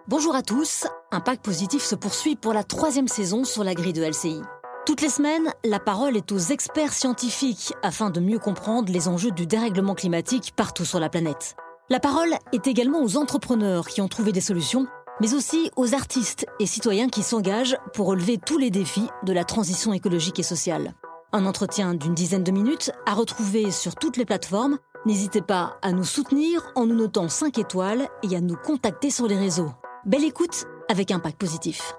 Bonjour à tous, Impact Positif se poursuit pour la 3e saison sur la grille de LCI. Toutes les semaines, la parole est aux experts scientifiques afin de mieux comprendre les enjeux du dérèglement climatique partout sur la planète. La parole est également aux entrepreneurs qui ont trouvé des solutions, mais aussi aux artistes et citoyens qui s'engagent pour relever tous les défis de la transition écologique et sociale. Un entretien d'une dizaine de minutes à retrouver sur toutes les plateformes. N'hésitez pas à nous soutenir en nous notant 5 étoiles et à nous contacter sur les réseaux. Belle écoute avec Impact Positif.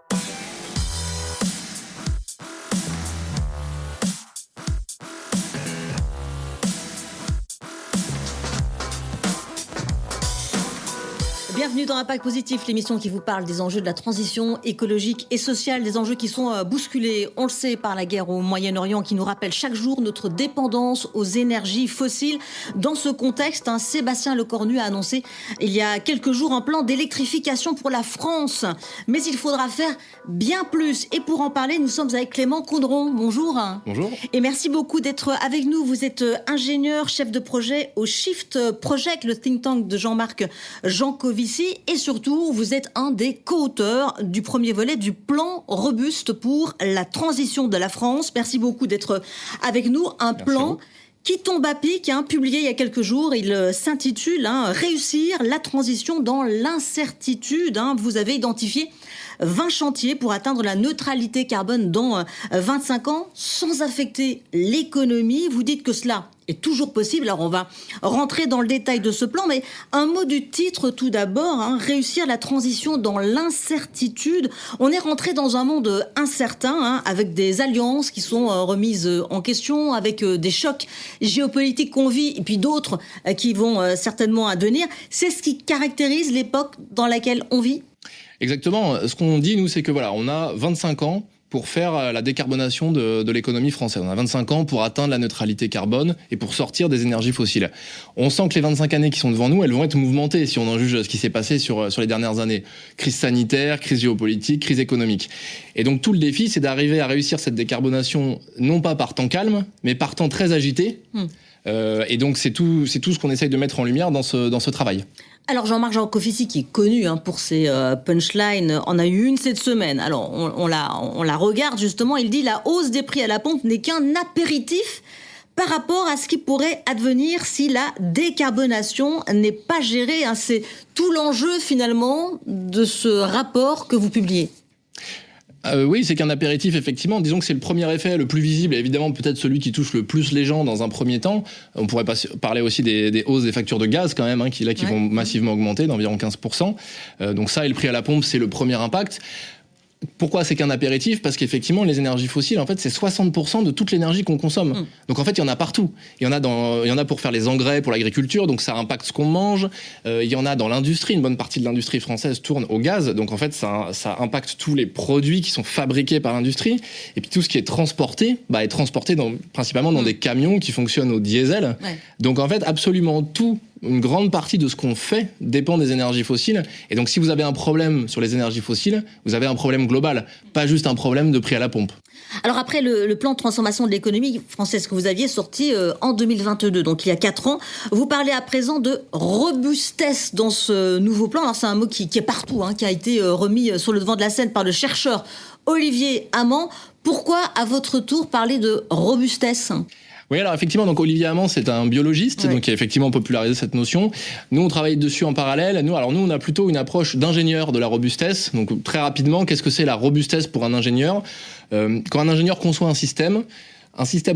Bienvenue dans Impact Positif, l'émission qui vous parle des enjeux de la transition écologique et sociale, des enjeux qui sont bousculés, on le sait, par la guerre au Moyen-Orient, qui nous rappelle chaque jour notre dépendance aux énergies fossiles. Dans ce contexte, Sébastien Lecornu a annoncé il y a quelques jours un plan d'électrification pour la France. Mais il faudra faire bien plus. Et pour en parler, nous sommes avec Clément Condron. Bonjour. Bonjour. Et merci beaucoup d'être avec nous. Vous êtes ingénieur, chef de projet au Shift Project, le think tank de Jean-Marc Jancovici. Et surtout, vous êtes un des co-auteurs du premier volet du plan robuste pour la transition de la France. Merci beaucoup d'être avec nous. Un plan qui tombe à pic, publié il y a quelques jours. Il s'intitule Réussir la transition dans l'incertitude. Vous avez identifié 20 chantiers pour atteindre la neutralité carbone dans 25 ans sans affecter l'économie. Vous dites que cela est toujours possible. Alors on va rentrer dans le détail de ce plan, mais un mot du titre tout d'abord, réussir la transition dans l'incertitude. On est rentré dans un monde incertain, avec des alliances qui sont remises en question, avec des chocs géopolitiques qu'on vit, et puis d'autres qui vont certainement advenir. C'est ce qui caractérise l'époque dans laquelle on vit ? Exactement. Ce qu'on dit, nous, c'est que on a 25 ans pour faire la décarbonation de l'économie française. On a 25 ans pour atteindre la neutralité carbone et pour sortir des énergies fossiles. On sent que les 25 années qui sont devant nous, elles vont être mouvementées si on en juge ce qui s'est passé sur les dernières années. Crise sanitaire, crise géopolitique, crise économique. Et donc tout le défi, c'est d'arriver à réussir cette décarbonation, non pas par temps calme, mais par temps très agité. Et donc c'est tout ce qu'on essaye de mettre en lumière dans ce travail. Alors Jean-Marc Jancovici, qui est connu pour ses punchlines, en a eu une cette semaine. Alors on la regarde justement, il dit « La hausse des prix à la pompe n'est qu'un apéritif par rapport à ce qui pourrait advenir si la décarbonation n'est pas gérée ». C'est tout l'enjeu finalement de ce rapport que vous publiez. Oui, c'est qu'un apéritif, effectivement. Disons que c'est le premier effet, le plus visible, et évidemment peut-être celui qui touche le plus les gens dans un premier temps. On pourrait parler aussi des hausses des factures de gaz quand même, qui vont massivement augmenter d'environ 15%. Donc ça et le prix à la pompe, c'est le premier impact. Pourquoi c'est qu'un apéritif ? Parce qu'effectivement, les énergies fossiles, en fait, c'est 60% de toute l'énergie qu'on consomme. Donc en fait, il y en a partout. Il y en a pour faire les engrais, pour l'agriculture, donc ça impacte ce qu'on mange. Il y en a dans l'industrie, une bonne partie de l'industrie française tourne au gaz, donc en fait, ça impacte tous les produits qui sont fabriqués par l'industrie. Et puis tout ce qui est transporté, est transporté principalement dans des camions qui fonctionnent au diesel. Ouais. Donc en fait, absolument tout. Une grande partie de ce qu'on fait dépend des énergies fossiles. Et donc, si vous avez un problème sur les énergies fossiles, vous avez un problème global, pas juste un problème de prix à la pompe. Alors après le plan de transformation de l'économie française que vous aviez sorti en 2022, donc il y a 4 ans, vous parlez à présent de robustesse dans ce nouveau plan. Alors c'est un mot qui est partout, qui a été remis sur le devant de la scène par le chercheur Olivier Amand. Pourquoi, à votre tour, parler de robustesse ? Oui, alors effectivement, donc Olivier Amand, c'est un biologiste, donc qui a effectivement popularisé cette notion. Nous, on travaille dessus en parallèle. Nous, on a plutôt une approche d'ingénieur de la robustesse. Donc très rapidement, qu'est-ce que c'est la robustesse pour un ingénieur ? Quand un ingénieur conçoit un système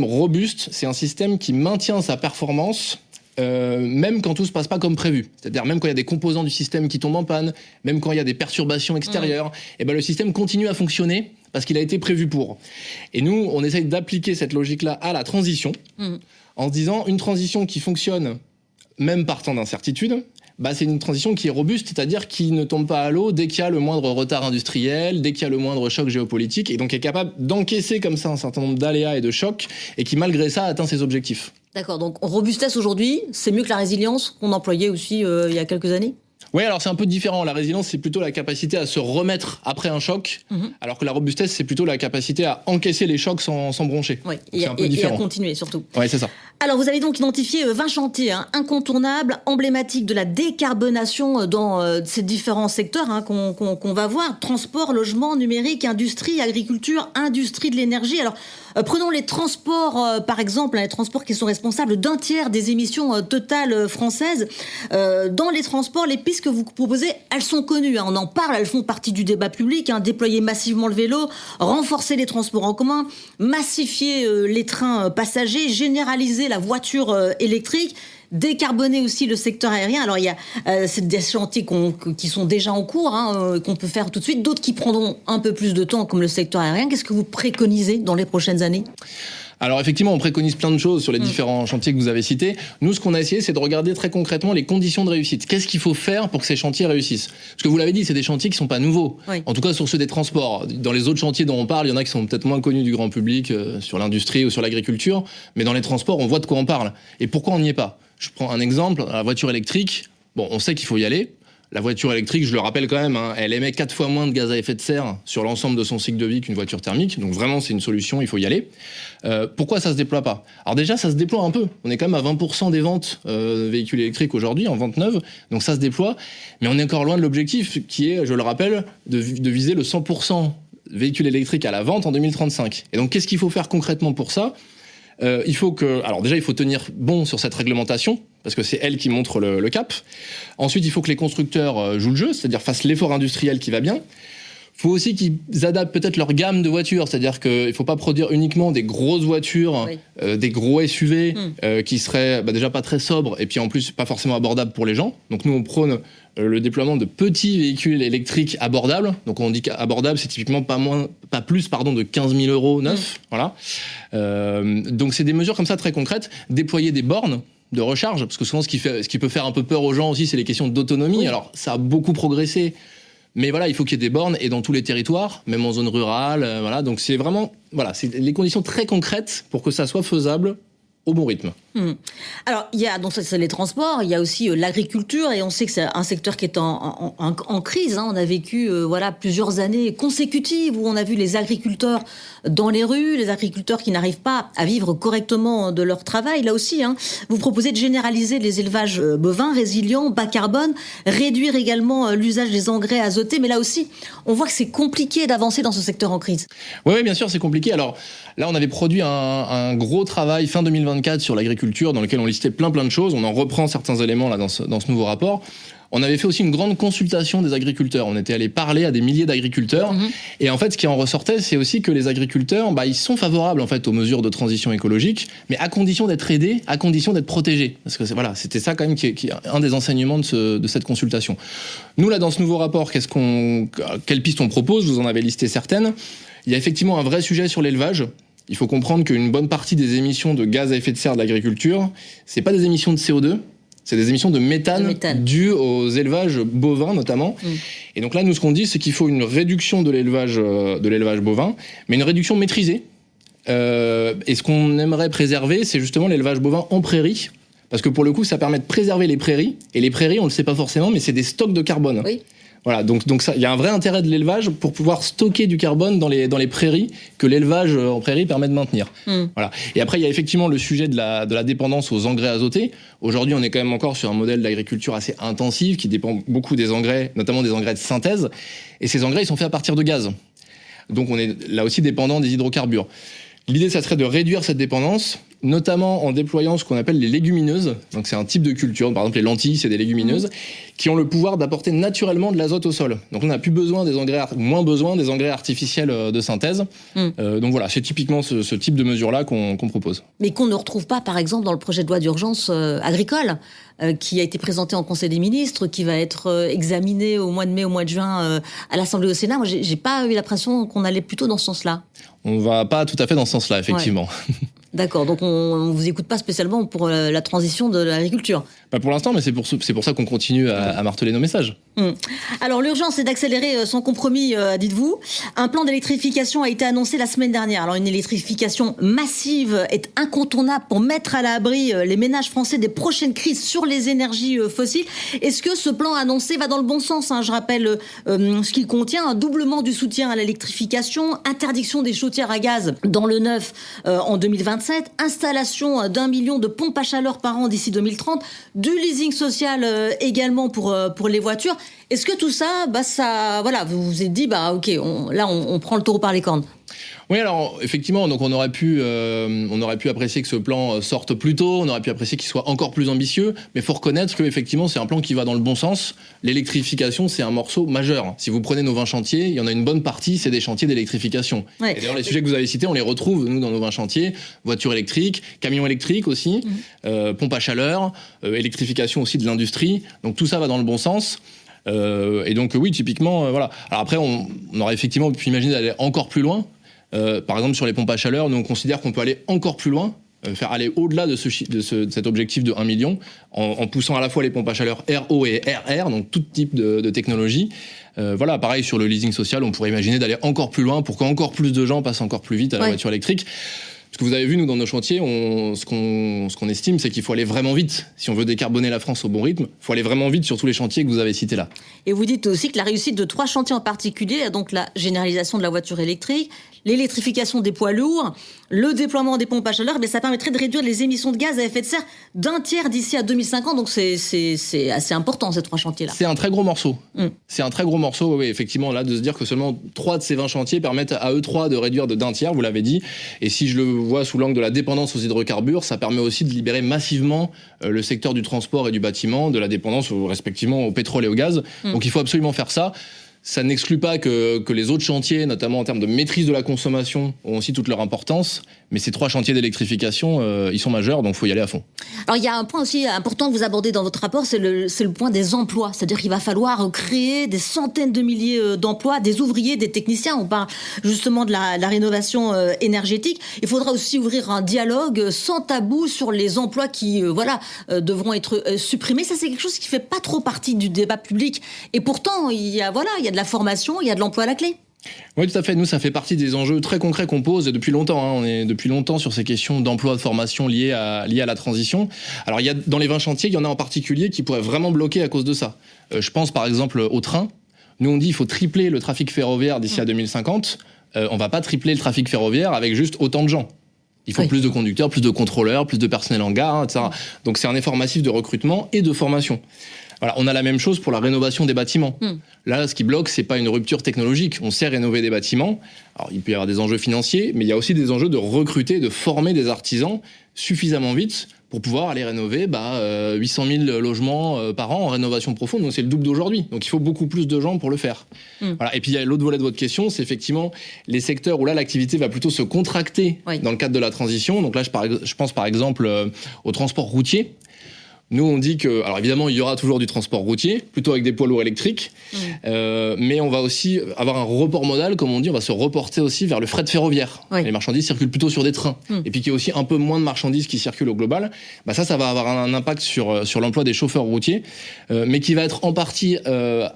robuste, c'est un système qui maintient sa performance même quand tout se passe pas comme prévu. C'est-à-dire même quand il y a des composants du système qui tombent en panne, même quand il y a des perturbations extérieures, le système continue à fonctionner parce qu'il a été prévu pour. Et nous, on essaye d'appliquer cette logique-là à la transition, en se disant une transition qui fonctionne même par temps d'incertitude, c'est une transition qui est robuste, c'est-à-dire qui ne tombe pas à l'eau dès qu'il y a le moindre retard industriel, dès qu'il y a le moindre choc géopolitique, et donc est capable d'encaisser comme ça un certain nombre d'aléas et de chocs, et qui malgré ça atteint ses objectifs. D'accord, donc robustesse aujourd'hui, c'est mieux que la résilience qu'on employait aussi il y a quelques années ? Oui, alors c'est un peu différent. La résilience, c'est plutôt la capacité à se remettre après un choc, alors que la robustesse, c'est plutôt la capacité à encaisser les chocs sans broncher. Oui, c'est un peu différent. Et à continuer surtout. Oui, c'est ça. Alors, vous avez donc identifié 20 chantiers incontournables, emblématiques de la décarbonation dans ces différents secteurs qu'on va voir. Transport, logement, numérique, industrie, agriculture, industrie de l'énergie. Alors, prenons les transports, par exemple, les transports qui sont responsables d'un tiers des émissions totales françaises. Dans les transports, les pistes que vous proposez, elles sont connues. On en parle, elles font partie du débat public. Déployer massivement le vélo, renforcer les transports en commun, massifier les trains passagers, généraliser la voiture électrique, décarboner aussi le secteur aérien. Alors il y a des chantiers qui sont déjà en cours, qu'on peut faire tout de suite, d'autres qui prendront un peu plus de temps, comme le secteur aérien. Qu'est-ce que vous préconisez dans les prochaines années ? Alors effectivement, on préconise plein de choses sur les différents chantiers que vous avez cités. Nous, ce qu'on a essayé, c'est de regarder très concrètement les conditions de réussite. Qu'est-ce qu'il faut faire pour que ces chantiers réussissent ? Parce que vous l'avez dit, c'est des chantiers qui sont pas nouveaux. Oui. En tout cas, sur ceux des transports. Dans les autres chantiers dont on parle, il y en a qui sont peut-être moins connus du grand public, sur l'industrie ou sur l'agriculture. Mais dans les transports, on voit de quoi on parle. Et pourquoi on n'y est pas ? Je prends un exemple, la voiture électrique. Bon, on sait qu'il faut y aller. La voiture électrique, je le rappelle quand même, elle émet 4 fois moins de gaz à effet de serre sur l'ensemble de son cycle de vie qu'une voiture thermique. Donc vraiment, c'est une solution, il faut y aller. Pourquoi ça se déploie pas ? Alors déjà, ça se déploie un peu. On est quand même à 20% des ventes de véhicules électriques aujourd'hui, en vente neuve. Donc ça se déploie. Mais on est encore loin de l'objectif qui est, je le rappelle, de viser le 100% véhicules électriques à la vente en 2035. Et donc, qu'est-ce qu'il faut faire concrètement pour ça ? Il faut tenir bon sur cette réglementation, parce que c'est elle qui montre le cap. Ensuite, il faut que les constructeurs jouent le jeu, c'est-à-dire fassent l'effort industriel qui va bien. Il faut aussi qu'ils adaptent peut-être leur gamme de voitures, c'est-à-dire qu'il ne faut pas produire uniquement des grosses voitures, des gros SUV qui seraient déjà pas très sobres et puis en plus pas forcément abordables pour les gens. Donc nous, on prône le déploiement de petits véhicules électriques abordables. Donc on dit qu'abordable, c'est typiquement pas plus de 15 000 euros neufs. Voilà. Donc c'est des mesures comme ça très concrètes. Déployer des bornes de recharge, parce que souvent ce qui peut faire un peu peur aux gens aussi, c'est les questions d'autonomie. Oui. Alors ça a beaucoup progressé. Mais voilà, il faut qu'il y ait des bornes et dans tous les territoires, même en zone rurale. Voilà, donc c'est vraiment c'est les conditions très concrètes pour que ça soit faisable au bon rythme. Alors, il y a donc c'est les transports, il y a aussi l'agriculture, et on sait que c'est un secteur qui est en crise. On a vécu plusieurs années consécutives où on a vu les agriculteurs dans les rues, les agriculteurs qui n'arrivent pas à vivre correctement de leur travail. Là aussi, vous proposez de généraliser les élevages bovins résilients, bas carbone, réduire également l'usage des engrais azotés. Mais là aussi, on voit que c'est compliqué d'avancer dans ce secteur en crise. Oui, bien sûr, c'est compliqué. Alors là, on avait produit un gros travail fin 2024 sur l'agriculture, dans lequel on listait plein de choses. On en reprend certains éléments là dans ce nouveau rapport. On avait fait aussi une grande consultation des agriculteurs. On était allé parler à des milliers d'agriculteurs. Et en fait, ce qui en ressortait, c'est aussi que les agriculteurs, ils sont favorables en fait aux mesures de transition écologique, mais à condition d'être aidés, à condition d'être protégés. Parce que c'était ça quand même qui est un des enseignements de cette consultation. Nous là, dans ce nouveau rapport, quelles pistes on propose ? Vous en avez listé certaines. Il y a effectivement un vrai sujet sur l'élevage. Il faut comprendre qu'une bonne partie des émissions de gaz à effet de serre de l'agriculture, c'est pas des émissions de CO2, c'est des émissions de méthane dues aux élevages bovins notamment. Et donc là, nous, ce qu'on dit, c'est qu'il faut une réduction de l'élevage bovin, mais une réduction maîtrisée. Et ce qu'on aimerait préserver, c'est justement l'élevage bovin en prairie, parce que pour le coup, ça permet de préserver les prairies. Et les prairies, on le sait pas forcément, mais c'est des stocks de carbone. Oui. Voilà, donc ça, il y a un vrai intérêt de l'élevage pour pouvoir stocker du carbone dans les prairies que l'élevage en prairie permet de maintenir. Voilà. Et après, il y a effectivement le sujet de la dépendance aux engrais azotés. Aujourd'hui, on est quand même encore sur un modèle d'agriculture assez intensif qui dépend beaucoup des engrais, notamment des engrais de synthèse. Et ces engrais, ils sont faits à partir de gaz. Donc on est là aussi dépendant des hydrocarbures. L'idée, ça serait de réduire cette dépendance, notamment en déployant ce qu'on appelle les légumineuses. Donc c'est un type de culture, par exemple les lentilles, c'est des légumineuses, qui ont le pouvoir d'apporter naturellement de l'azote au sol. Donc on n'a plus besoin moins besoin des engrais artificiels de synthèse. Donc voilà, c'est typiquement ce type de mesure-là qu'on propose. Mais qu'on ne retrouve pas, par exemple, dans le projet de loi d'urgence agricole, qui a été présenté en Conseil des ministres, qui va être examiné au mois de mai, au mois de juin à l'Assemblée au Sénat. Moi, j'ai pas eu l'impression qu'on allait plutôt dans ce sens-là. On va pas tout à fait dans ce sens-là, effectivement. Ouais. D'accord, donc on ne vous écoute pas spécialement pour la transition de l'agriculture. Pas pour l'instant, mais c'est pour ça qu'on continue à marteler nos messages. Alors l'urgence est d'accélérer sans compromis, dites-vous. Un plan d'électrification a été annoncé la semaine dernière. Alors une électrification massive est incontournable pour mettre à l'abri les ménages français des prochaines crises sur les énergies fossiles. Est-ce que ce plan annoncé va dans le bon sens, Je rappelle ce qu'il contient: un doublement du soutien à l'électrification, interdiction des chaudières à gaz dans le neuf en 2027, installation d'1 million de pompes à chaleur par an d'ici 2030, du leasing social également pour les voitures. Est-ce que tout ça, vous vous êtes dit, on prend le taureau par les cornes? Oui, alors effectivement, donc on aurait pu apprécier que ce plan sorte plus tôt, on aurait pu apprécier qu'il soit encore plus ambitieux, mais il faut reconnaître que effectivement c'est un plan qui va dans le bon sens. L'électrification, c'est un morceau majeur. Si vous prenez nos 20 chantiers, il y en a une bonne partie, c'est des chantiers d'électrification. Ouais. Et d'ailleurs, les sujets que vous avez cités, on les retrouve nous dans nos 20 chantiers: voitures électriques, camions électriques aussi, pompes à chaleur, électrification aussi de l'industrie. Donc tout ça va dans le bon sens. Et donc oui, typiquement, voilà. Alors après, on aurait effectivement pu imaginer d'aller encore plus loin. Par exemple, sur les pompes à chaleur, nous on considère qu'on peut aller encore plus loin, faire aller au-delà de cet objectif de 1 million, en poussant à la fois les pompes à chaleur RO et RR, donc tout type de technologie. Voilà, pareil sur le leasing social, on pourrait imaginer d'aller encore plus loin pour qu'encore plus de gens passent encore plus vite à la voiture électrique. Ce que vous avez vu, nous, dans nos chantiers, ce qu'on estime, c'est qu'il faut aller vraiment vite. Si on veut décarboner la France au bon rythme, il faut aller vraiment vite sur tous les chantiers que vous avez cités là. Et vous dites aussi que la réussite de 3 chantiers en particulier, donc la généralisation de la voiture électrique, l'électrification des poids lourds, le déploiement des pompes à chaleur, ça permettrait de réduire les émissions de gaz à effet de serre d'1 tiers d'ici à 2050. Donc c'est assez important, ces 3 chantiers-là. C'est un très gros morceau. C'est un très gros morceau, oui, effectivement, là, de se dire que seulement 3 de ces 20 chantiers permettent à eux 3 de réduire d'1 tiers, vous l'avez dit. Et si je le vois sous l'angle de la dépendance aux hydrocarbures, ça permet aussi de libérer massivement le secteur du transport et du bâtiment de la dépendance respectivement au pétrole et au gaz. Donc il faut absolument faire ça. Ça n'exclut pas que les autres chantiers, notamment en termes de maîtrise de la consommation, ont aussi toute leur importance. Mais ces 3 chantiers d'électrification, ils sont majeurs, donc il faut y aller à fond. Alors il y a un point aussi important que vous abordez dans votre rapport, c'est le point des emplois. C'est-à-dire qu'il va falloir créer des centaines de milliers d'emplois, des ouvriers, des techniciens. On parle justement de la rénovation énergétique. Il faudra aussi ouvrir un dialogue sans tabou sur les emplois qui devront être supprimés. Ça, c'est quelque chose qui fait pas trop partie du débat public. Et pourtant, il y a de la formation, il y a de l'emploi à la clé. Oui, tout à fait. Nous, ça fait partie des enjeux très concrets qu'on pose depuis longtemps. On est depuis longtemps sur ces questions d'emploi, de formation liées à la transition. Alors, il y a dans les 20 chantiers, il y en a en particulier qui pourraient vraiment bloquer à cause de ça. Je pense par exemple au train. Nous, on dit qu'il faut tripler le trafic ferroviaire d'ici à 2050. On va pas tripler le trafic ferroviaire avec juste autant de gens. Il faut plus de conducteurs, plus de contrôleurs, plus de personnel en gare, etc. Donc, c'est un effort massif de recrutement et de formation. Voilà, on a la même chose pour la rénovation des bâtiments. Là, ce qui bloque, c'est pas une rupture technologique. On sait rénover des bâtiments. Alors, il peut y avoir des enjeux financiers, mais il y a aussi des enjeux de recruter, de former des artisans suffisamment vite pour pouvoir aller rénover 800 000 logements par an en rénovation profonde. Donc, c'est le double d'aujourd'hui. Donc, il faut beaucoup plus de gens pour le faire. Voilà. Et puis, il y a l'autre volet de votre question, c'est effectivement les secteurs où là, l'activité va plutôt se contracter dans le cadre de la transition. Donc là, je pense par exemple au transport routier. Nous, on dit que, alors évidemment, il y aura toujours du transport routier, plutôt avec des poids lourds électriques, mais on va aussi avoir un report modal, comme on dit, on va se reporter aussi vers le fret ferroviaire. Les marchandises circulent plutôt sur des trains, et puis qu'il y a aussi un peu moins de marchandises qui circulent au global. Ça va avoir un impact sur l'emploi des chauffeurs routiers, mais qui va être en partie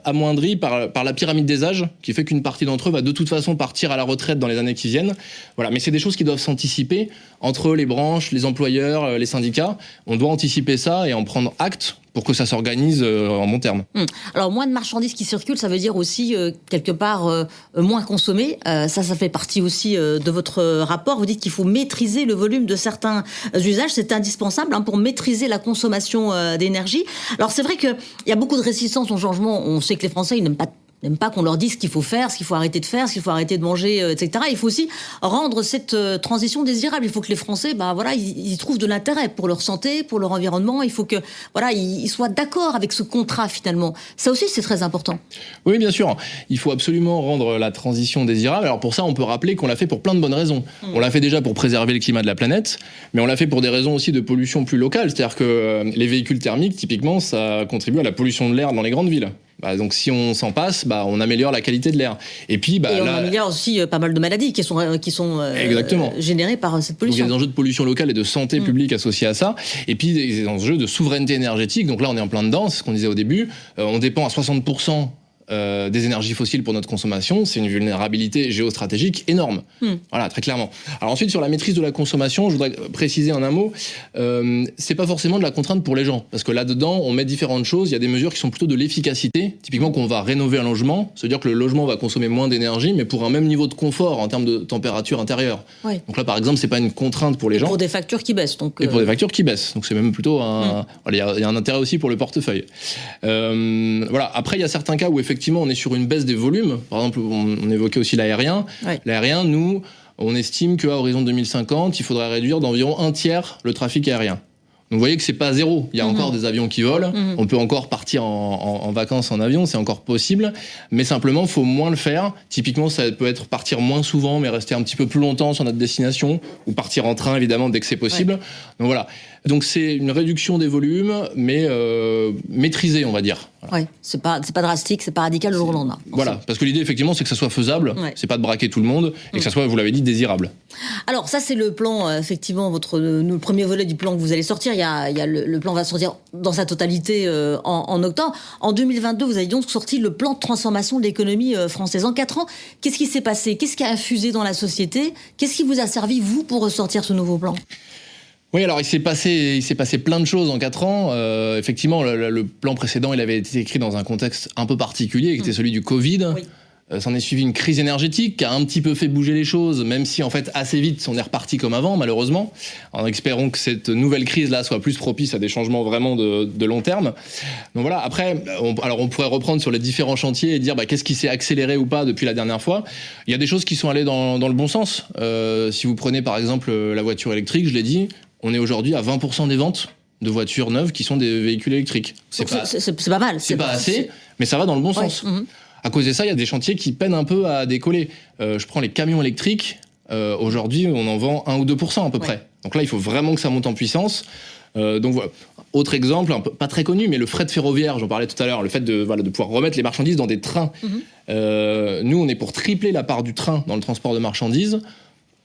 amoindri par la pyramide des âges, qui fait qu'une partie d'entre eux va de toute façon partir à la retraite dans les années qui viennent. Voilà, mais c'est des choses qui doivent s'anticiper entre les branches, les employeurs, les syndicats. On doit anticiper ça et en prendre acte pour que ça s'organise en bon terme. Alors, moins de marchandises qui circulent, ça veut dire aussi, quelque part, moins consommer. Ça fait partie aussi de votre rapport. Vous dites qu'il faut maîtriser le volume de certains usages. C'est indispensable pour maîtriser la consommation d'énergie. Alors, c'est vrai qu'il y a beaucoup de réticence au changement. On sait que les Français, ils n'aiment pas qu'on leur dise ce qu'il faut faire, ce qu'il faut arrêter de faire, ce qu'il faut arrêter de manger, etc. Il faut aussi rendre cette transition désirable. Il faut que les Français, ils trouvent de l'intérêt pour leur santé, pour leur environnement. Il faut que, ils soient d'accord avec ce contrat finalement. Ça aussi, c'est très important. Oui, bien sûr. Il faut absolument rendre la transition désirable. Alors pour ça, on peut rappeler qu'on l'a fait pour plein de bonnes raisons. On l'a fait déjà pour préserver le climat de la planète, mais on l'a fait pour des raisons aussi de pollution plus locale. C'est-à-dire que les véhicules thermiques, typiquement, ça contribue à la pollution de l'air dans les grandes villes. Donc si on s'en passe, on améliore la qualité de l'air. Et puis, on améliore aussi pas mal de maladies qui sont générées par cette pollution. Donc, il y a des enjeux de pollution locale et de santé publique associés à ça. Et puis des enjeux de souveraineté énergétique. Donc là, on est en plein dedans, c'est ce qu'on disait au début. On dépend à 60% des énergies fossiles pour notre consommation, c'est une vulnérabilité géostratégique énorme. Voilà, très clairement. Alors ensuite, sur la maîtrise de la consommation, je voudrais préciser en un mot, c'est pas forcément de la contrainte pour les gens, parce que là-dedans, on met différentes choses. Il y a des mesures qui sont plutôt de l'efficacité. Typiquement, qu'on va rénover un logement, c'est-à-dire que le logement va consommer moins d'énergie, mais pour un même niveau de confort en termes de température intérieure. Ouais. Donc là, par exemple, c'est pas une contrainte pour les gens. Pour des factures qui baissent. Et pour des factures qui baissent. Donc c'est même plutôt il y a un intérêt aussi pour le portefeuille. Voilà. Après, il y a certains cas où effectivement, on est sur une baisse des volumes. Par exemple, on évoquait aussi l'aérien. Ouais. L'aérien, nous, on estime qu'à horizon 2050, il faudrait réduire d'environ 1/3 le trafic aérien. Donc vous voyez que c'est pas zéro. Il y a encore des avions qui volent. On peut encore partir en vacances en avion, c'est encore possible. Mais simplement, il faut moins le faire. Typiquement, ça peut être partir moins souvent, mais rester un petit peu plus longtemps sur notre destination, ou partir en train, évidemment, dès que c'est possible. Ouais. Donc voilà. Donc c'est une réduction des volumes, mais maîtrisée, on va dire. Voilà. Ouais, c'est pas drastique, c'est pas radical le jour au lendemain. Voilà, parce que l'idée effectivement, c'est que ça soit faisable, c'est pas de braquer tout le monde, et que ça soit, vous l'avez dit, désirable. Alors ça, c'est le plan, effectivement, le premier volet du plan que vous allez sortir. Il y a le plan va sortir dans sa totalité en octobre. En 2022, vous avez donc sorti le plan de transformation de l'économie française. En 4 ans, qu'est-ce qui s'est passé? Qu'est-ce qui a infusé dans la société? Qu'est-ce qui vous a servi, vous, pour ressortir ce nouveau plan? Oui, alors il s'est passé plein de choses en 4 ans. Effectivement, le plan précédent, il avait été écrit dans un contexte un peu particulier, qui était celui du Covid. Oui. S'en est suivi une crise énergétique qui a un petit peu fait bouger les choses, même si en fait assez vite on est reparti comme avant, malheureusement. En espérant que cette nouvelle crise-là soit plus propice à des changements vraiment de long terme. Donc voilà. Après, on pourrait reprendre sur les différents chantiers et dire qu'est-ce qui s'est accéléré ou pas depuis la dernière fois. Il y a des choses qui sont allées dans le bon sens. Si vous prenez par exemple la voiture électrique, je l'ai dit. On est aujourd'hui à 20% des ventes de voitures neuves qui sont des véhicules électriques. C'est pas mal. C'est pas assez, mais ça va dans le bon sens. À cause de ça, il y a des chantiers qui peinent un peu à décoller. Je prends les camions électriques. Aujourd'hui, on en vend 1 ou 2% à peu près. Donc là, il faut vraiment que ça monte en puissance. Donc voilà. Autre exemple, pas très connu, mais le fret ferroviaire, j'en parlais tout à l'heure, le fait de pouvoir remettre les marchandises dans des trains. Nous, on est pour tripler la part du train dans le transport de marchandises.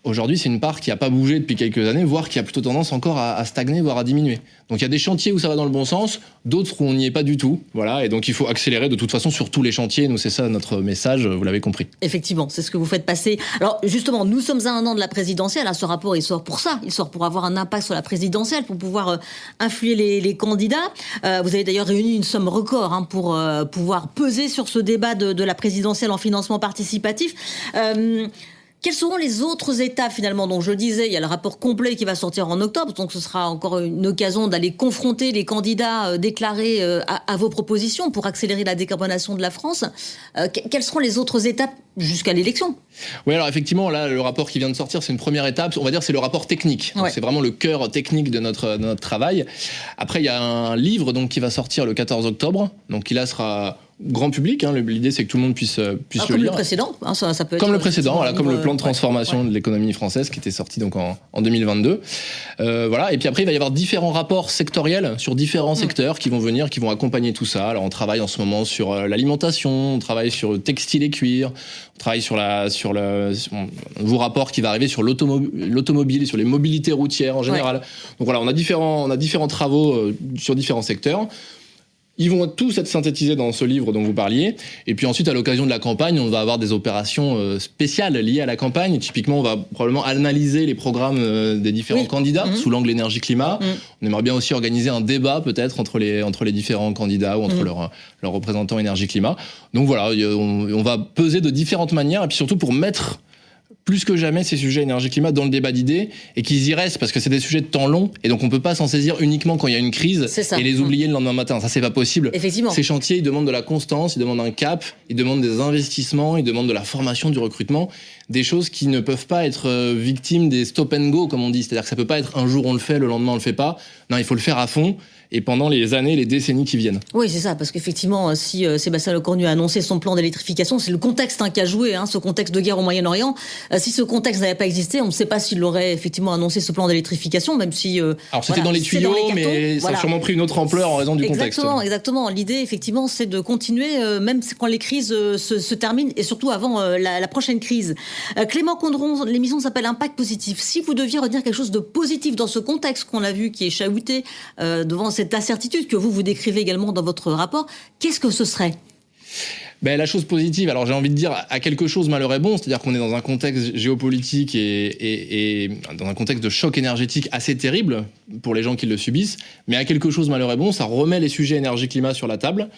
Aujourd'hui, c'est une part qui n'a pas bougé depuis quelques années, voire qui a plutôt tendance encore à stagner, voire à diminuer. Donc il y a des chantiers où ça va dans le bon sens, d'autres où on n'y est pas du tout. Voilà, et donc il faut accélérer de toute façon sur tous les chantiers. Nous, c'est ça notre message, vous l'avez compris. Effectivement, c'est ce que vous faites passer. Alors justement, nous sommes à 1 an de la présidentielle. Ce rapport, il sort pour ça. Il sort pour avoir un impact sur la présidentielle, pour pouvoir influer les candidats. Vous avez d'ailleurs réuni une somme record pour pouvoir peser sur ce débat de la présidentielle en financement participatif. Quelles seront les autres étapes finalement? Donc je le disais, il y a le rapport complet qui va sortir en octobre, donc ce sera encore une occasion d'aller confronter les candidats déclarés à vos propositions pour accélérer la décarbonation de la France. Quelles seront les autres étapes jusqu'à l'élection? Oui, alors effectivement, là, le rapport qui vient de sortir, c'est une première étape. On va dire c'est le rapport technique. Donc, c'est vraiment le cœur technique de notre travail. Après, il y a un livre qui va sortir le 14 octobre, donc qui là sera grand public. L'idée, c'est que tout le monde puisse le lire. Comme le précédent, ça peut être. Comme le précédent, comme le plan de transformation de l'économie française qui était sorti donc en 2022. Voilà. Et puis après, il va y avoir différents rapports sectoriels sur différents secteurs qui vont venir, qui vont accompagner tout ça. Alors, on travaille en ce moment sur l'alimentation, on travaille sur le textile et cuir, on travaille sur un nouveau rapport qui va arriver sur l'automobile, sur les mobilités routières en général. Donc voilà, on a différents travaux sur différents secteurs. Ils vont tous être synthétisés dans ce livre dont vous parliez. Et puis ensuite, à l'occasion de la campagne, on va avoir des opérations spéciales liées à la campagne. Typiquement, on va probablement analyser les programmes des différents candidats sous l'angle énergie-climat. On aimerait bien aussi organiser un débat peut-être entre les différents candidats ou entre leurs représentants énergie-climat. Donc voilà, on va peser de différentes manières et puis surtout pour mettre plus que jamais ces sujets énergie-climat dans le débat d'idées et qu'ils y restent parce que c'est des sujets de temps long et donc on peut pas s'en saisir uniquement quand il y a une crise et les oublier le lendemain matin. Ça, c'est pas possible. Effectivement. Ces chantiers, ils demandent de la constance, ils demandent un cap, ils demandent des investissements, ils demandent de la formation, du recrutement, des choses qui ne peuvent pas être victimes des stop and go, comme on dit. C'est-à-dire que ça peut pas être un jour on le fait, le lendemain on le fait pas. Non, il faut le faire à fond. et pendant les années, les décennies qui viennent. Oui, c'est ça, parce qu'effectivement, si Sébastien Lecornu a annoncé son plan d'électrification, c'est le contexte qui a joué, ce contexte de guerre au Moyen-Orient. Si ce contexte n'avait pas existé, on ne sait pas s'il aurait effectivement annoncé ce plan d'électrification, même si... Alors c'était dans les tuyaux, mais ça a sûrement pris une autre ampleur en raison du contexte. Exactement. L'idée, effectivement, c'est de continuer, même quand les crises se terminent, et surtout avant la prochaine crise. Clément Condron, l'émission s'appelle Impact Positif. Si vous deviez redire quelque chose de positif dans ce contexte qu'on a vu, qui est chahuté, devant cette incertitude que vous décrivez également dans votre rapport, qu'est-ce que ce serait ? La chose positive, alors j'ai envie de dire, à quelque chose malheur est bon, c'est-à-dire qu'on est dans un contexte géopolitique et dans un contexte de choc énergétique assez terrible pour les gens qui le subissent, mais à quelque chose malheur est bon, ça remet les sujets énergie-climat sur la table.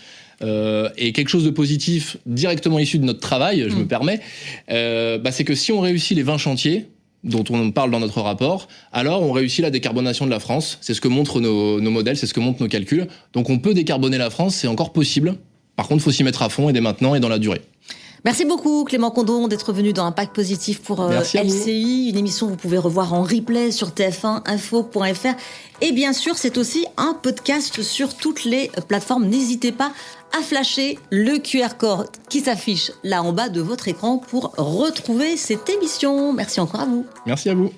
Et quelque chose de positif directement issu de notre travail, je me permets, c'est que si on réussit les 20 chantiers dont on parle dans notre rapport, alors on réussit la décarbonation de la France. C'est ce que montrent nos modèles, c'est ce que montrent nos calculs. Donc on peut décarboner la France, c'est encore possible. Par contre, il faut s'y mettre à fond et dès maintenant et dans la durée. Merci beaucoup Clément Condron d'être venu dans Impact Positif pour LCI, une émission que vous pouvez revoir en replay sur tf1info.fr et bien sûr c'est aussi un podcast sur toutes les plateformes. N'hésitez pas à flasher le QR code qui s'affiche là en bas de votre écran pour retrouver cette émission. Merci encore à vous. Merci à vous.